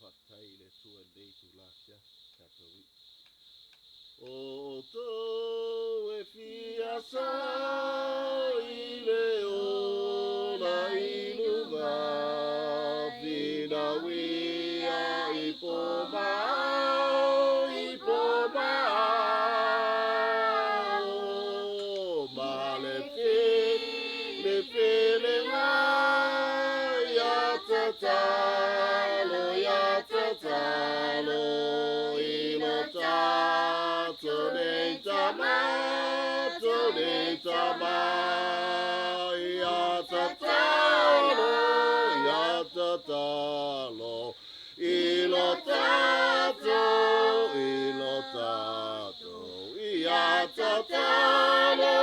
Phật thầy để xuân đi chủ lạc chứ chặt rồi ô tô e fia sa ile o la iluga vida wia ipo ma ma le fe le ma ya ta lo ilo ta to ne ta ya ta lo ilo ta to ya ta lo